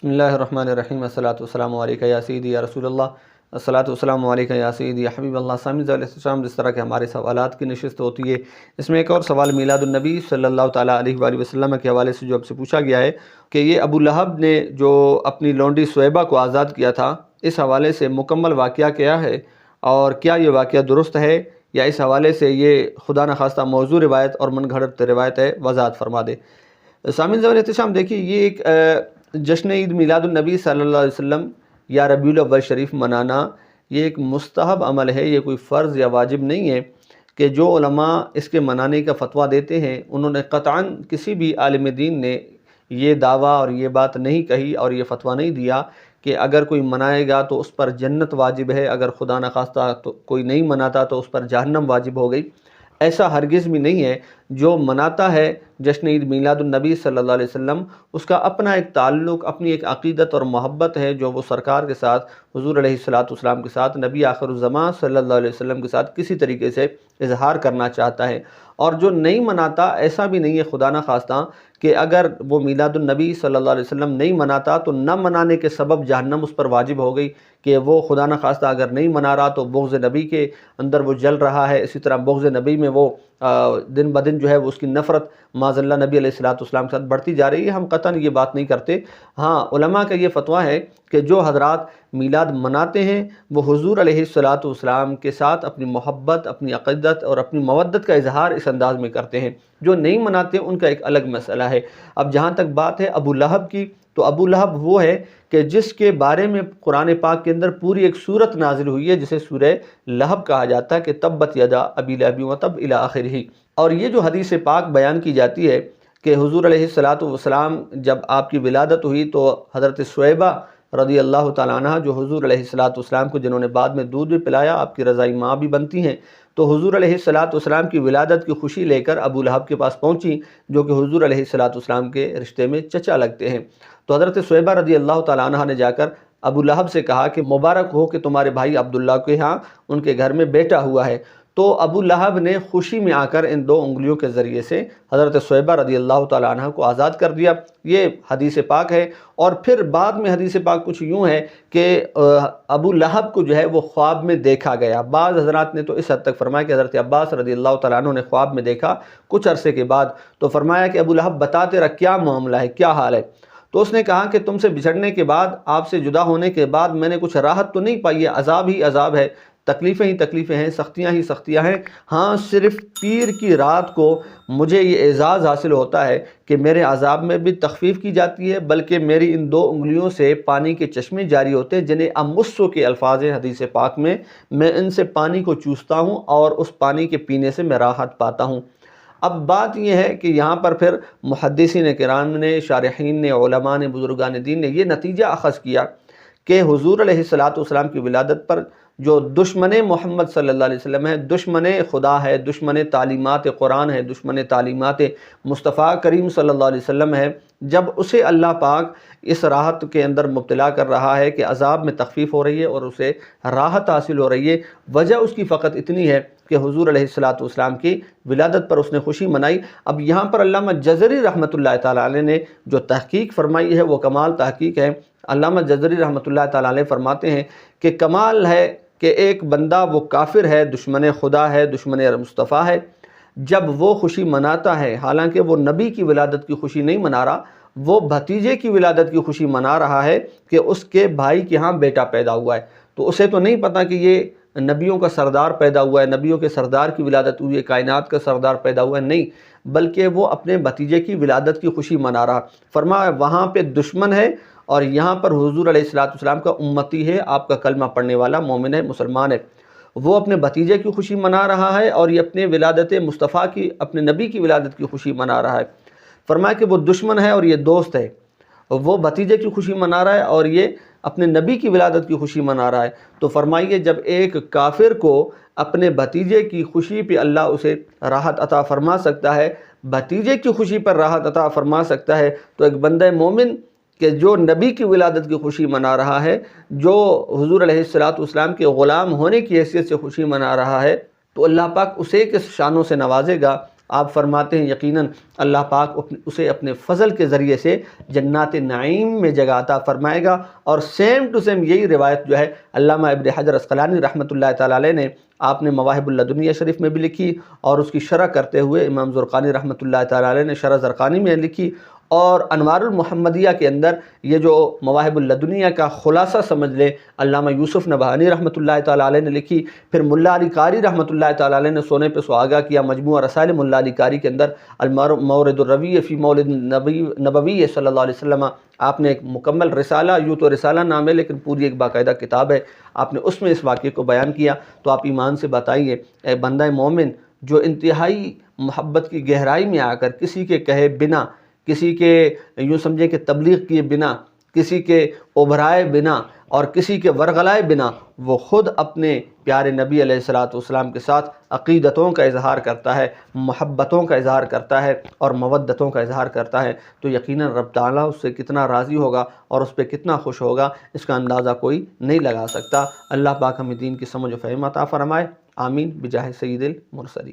بسم اللہ الرحمن الرحیم، الصلاۃ والسلام علیکہ یا سیدی یا رسول اللہ، الصلاۃ والسلام علیکہ یا سیدی یا حبیب اللہ۔ سامعین علیہ السلام، جس طرح کے ہمارے سوالات کی نشست ہوتی ہے، اس میں ایک اور سوال میلاد النبی صلی اللہ تعالیٰ علیہ وآلہ وسلم کے حوالے سے جو اب سے پوچھا گیا ہے کہ یہ ابو لہب نے جو اپنی لونڈی سویبہ کو آزاد کیا تھا، اس حوالے سے مکمل واقعہ کیا ہے اور کیا یہ واقعہ درست ہے یا اس حوالے سے یہ خدا نخواستہ موضوع روایت اور من گھڑت روایت ہے، وضاحت فرما دے۔ سامعین علیہ السلام، دیکھیے یہ ایک جشن عید میلاد النبی صلی اللہ علیہ وسلم یا ربیع الاول شریف منانا یہ ایک مستحب عمل ہے، یہ کوئی فرض یا واجب نہیں ہے کہ جو علماء اس کے منانے کا فتویٰ دیتے ہیں انہوں نے قطعاً کسی بھی عالم دین نے یہ دعویٰ اور یہ بات نہیں کہی اور یہ فتویٰ نہیں دیا کہ اگر کوئی منائے گا تو اس پر جنت واجب ہے، اگر خدا نخواستہ تو کوئی نہیں مناتا تو اس پر جہنم واجب ہو گئی۔ ایسا ہرگز بھی نہیں ہے۔ جو مناتا ہے جشن عید میلاد النبی صلی اللہ علیہ وسلم، اس کا اپنا ایک تعلق، اپنی ایک عقیدت اور محبت ہے جو وہ سرکار کے ساتھ، حضور علیہ السلام کے ساتھ، نبی آخر الزمان صلی اللہ علیہ وسلم کے ساتھ کسی طریقے سے اظہار کرنا چاہتا ہے۔ اور جو نہیں مناتا، ایسا بھی نہیں ہے خدا نخواستہ کہ اگر وہ میلاد النبی صلی اللہ علیہ وسلم نہیں مناتا تو نہ منانے کے سبب جہنم اس پر واجب ہو گئی کہ وہ خدا نخواستہ اگر نہیں منا رہا تو بغض نبی کے اندر وہ جل رہا ہے، اسی طرح بغض نبی میں وہ دن بدن جو ہے وہ اس کی نفرت معاذ اللہ نبی علیہ السلام کے ساتھ بڑھتی جا رہی ہے۔ ہم قطعاً یہ بات نہیں کرتے۔ ہاں، علماء کا یہ فتویٰ ہے کہ جو حضرات میلاد مناتے ہیں وہ حضور علیہ السلام کے ساتھ اپنی محبت، اپنی عقیدت اور اپنی مودت کا اظہار اس انداز میں کرتے ہیں۔ جو نہیں مناتے ان کا ایک الگ مسئلہ ہے۔ اب جہاں تک بات ہے ابو لہب کی، تو ابو لہب وہ ہے کہ جس کے بارے میں قرآن پاک کے اندر پوری ایک سورت نازل ہوئی ہے جسے سورہ لہب کہا جاتا ہے کہ تبت یدا ابی لہب وتب الی آخرہ۔ اور یہ جو حدیث پاک بیان کی جاتی ہے کہ حضور علیہ السلام جب آپ کی ولادت ہوئی تو حضرت سویبہ رضی اللہ تعالیٰ عنہ، جو حضور علیہ السلام کو جنہوں نے بعد میں دودھ بھی پلایا، آپ کی رضائی ماں بھی بنتی ہیں، تو حضور علیہ السلام کی ولادت کی خوشی لے کر ابو لہب کے پاس پہنچی، جو کہ حضور علیہ السلام کے رشتے میں چچا لگتے ہیں۔ تو حضرت سویبہ رضی اللہ تعالیٰ عنہ نے جا کر ابو لہب سے کہا کہ مبارک ہو کہ تمہارے بھائی عبداللہ کے ہاں ان کے گھر میں بیٹا ہوا ہے۔ تو ابو لہب نے خوشی میں آ کر ان 2 انگلیوں کے ذریعے سے حضرت سویبہ رضی اللہ تعالیٰ عنہ کو آزاد کر دیا۔ یہ حدیث پاک ہے۔ اور پھر بعد میں حدیث پاک کچھ یوں ہے کہ ابو لہب کو جو ہے وہ خواب میں دیکھا گیا۔ بعض حضرات نے تو اس حد تک فرمایا کہ حضرت عباس رضی اللہ تعالیٰ عنہ نے خواب میں دیکھا کچھ عرصے کے بعد، تو فرمایا کہ ابو لہب بتاتے رہا کیا معاملہ ہے، کیا حال ہے؟ تو اس نے کہا کہ تم سے بچھڑنے کے بعد، آپ سے جدا ہونے کے بعد میں نے کچھ راحت تو نہیں پائی ہے، عذاب ہی عذاب ہے، تکلیفیں ہی تکلیفیں ہیں، سختیاں ہی سختیاں ہیں۔ ہاں، صرف پیر کی رات کو مجھے یہ اعزاز حاصل ہوتا ہے کہ میرے عذاب میں بھی تخفیف کی جاتی ہے، بلکہ میری ان 2 انگلیوں سے پانی کے چشمے جاری ہوتے ہیں جنہیں امسو کے الفاظ ہیں حدیث پاک میں ان سے پانی کو چوستا ہوں اور اس پانی کے پینے سے میں راحت پاتا ہوں۔ اب بات یہ ہے کہ یہاں پر پھر محدثین کرام نے، شارحین نے، علماء نے، بزرگان دین نے یہ نتیجہ اخذ کیا کہ حضور علیہ السلام کی ولادت پر جو دشمن محمد صلی اللہ علیہ وسلم ہے، دشمن خدا ہے، دشمن تعلیمات قرآن ہے، دشمن تعلیمات مصطفیٰ کریم صلی اللہ علیہ وسلم ہے، جب اسے اللہ پاک اس راحت کے اندر مبتلا کر رہا ہے کہ عذاب میں تخفیف ہو رہی ہے اور اسے راحت حاصل ہو رہی ہے، وجہ اس کی فقط اتنی ہے کہ حضور علیہ السلام کی ولادت پر اس نے خوشی منائی۔ اب یہاں پر علامہ جزری رحمۃ اللہ تعالیٰ علیہ نے جو تحقیق فرمائی ہے وہ کمال تحقیق ہے۔ علامہ جزری رحمۃ اللہ تعالیٰ علیہ فرماتے ہیں کہ کمال ہے کہ ایک بندہ وہ کافر ہے، دشمن خدا ہے، دشمن مصطفیٰ ہے، جب وہ خوشی مناتا ہے، حالانکہ وہ نبی کی ولادت کی خوشی نہیں منا رہا، وہ بھتیجے کی ولادت کی خوشی منا رہا ہے کہ اس کے بھائی کے ہاں بیٹا پیدا ہوا ہے، تو اسے تو نہیں پتہ کہ یہ نبیوں کا سردار پیدا ہوا ہے، نبیوں کے سردار کی ولادت ہوئی ہے، کائنات کا سردار پیدا ہوا ہے، نہیں، بلکہ وہ اپنے بھتیجے کی ولادت کی خوشی منا رہا۔ فرمایا وہاں پہ دشمن ہے اور یہاں پر حضور علیہ السلام کا امتی ہے، آپ کا کلمہ پڑھنے والا مومن ہے، مسلمان ہے۔ وہ اپنے بھتیجے کی خوشی منا رہا ہے اور یہ اپنے ولادت مصطفیٰ کی، اپنے نبی کی ولادت کی خوشی منا رہا ہے۔ فرمایا کہ وہ دشمن ہے اور یہ دوست ہے، وہ بھتیجے کی خوشی منا رہا ہے اور یہ اپنے نبی کی ولادت کی خوشی منا رہا ہے۔ تو فرمائیے جب ایک کافر کو اپنے بھتیجے کی خوشی پہ اللہ اسے راحت عطا فرما سکتا ہے، بھتیجے کی خوشی پر راحت عطا فرما سکتا ہے، تو ایک بندہ مومن کہ جو نبی کی ولادت کی خوشی منا رہا ہے، جو حضور علیہ السلام کے غلام ہونے کی حیثیت سے خوشی منا رہا ہے، تو اللہ پاک اسے کس شانوں سے نوازے گا آپ فرماتے ہیں یقیناً اللہ پاک اسے اپنے فضل کے ذریعے سے جنات نعیم میں جگہ عطا فرمائے گا۔ اور سیم ٹو سیم یہی روایت جو ہے علامہ ابن حجر عسقلانی رحمۃ اللہ تعالیٰ علیہ نے آپ نے مواہب اللدنیہ شریف میں بھی لکھی، اور اس کی شرح کرتے ہوئے امام زرقانی رحمۃ اللہ تعالیٰ علیہ نے شرح زرقانی میں لکھی، اور انوار المحمدیہ کے اندر یہ جو مواہب اللدنیہ کا خلاصہ سمجھ لیں علامہ یوسف نبہانی رحمۃ اللہ تعالیٰ علیہ نے لکھی۔ پھر ملا علی قاری رحمۃ اللہ تعالیٰ علیہ نے سونے پہ سہاگا کیا مجموعہ رسائل ملا علی قاری کے اندر المورد الروی فی مولد نبوی صلی اللہ علیہ وسلم، آپ نے ایک مکمل رسالہ، یوں تو رسالہ نام ہے لیکن پوری ایک باقاعدہ کتاب ہے، آپ نے اس میں اس واقعے کو بیان کیا۔ تو آپ ایمان سے بتائیے اے بندہ مومن جو انتہائی محبت کی گہرائی میں آ کر کسی کے کہے بنا، کسی کے یوں سمجھیں کہ تبلیغ کیے بنا، کسی کے ابھرائے بنا اور کسی کے ورغلائے بنا وہ خود اپنے پیارے نبی علیہ الصلوۃ والسلام کے ساتھ عقیدتوں کا اظہار کرتا ہے، محبتوں کا اظہار کرتا ہے اور مودتوں کا اظہار کرتا ہے، تو یقیناً رب تعالیٰ اس سے کتنا راضی ہوگا اور اس پہ کتنا خوش ہوگا اس کا اندازہ کوئی نہیں لگا سکتا۔ اللہ پاک ہمیں دین کی سمجھ و فہم عطا فرمائے، آمین بجاہ سید المرسلین۔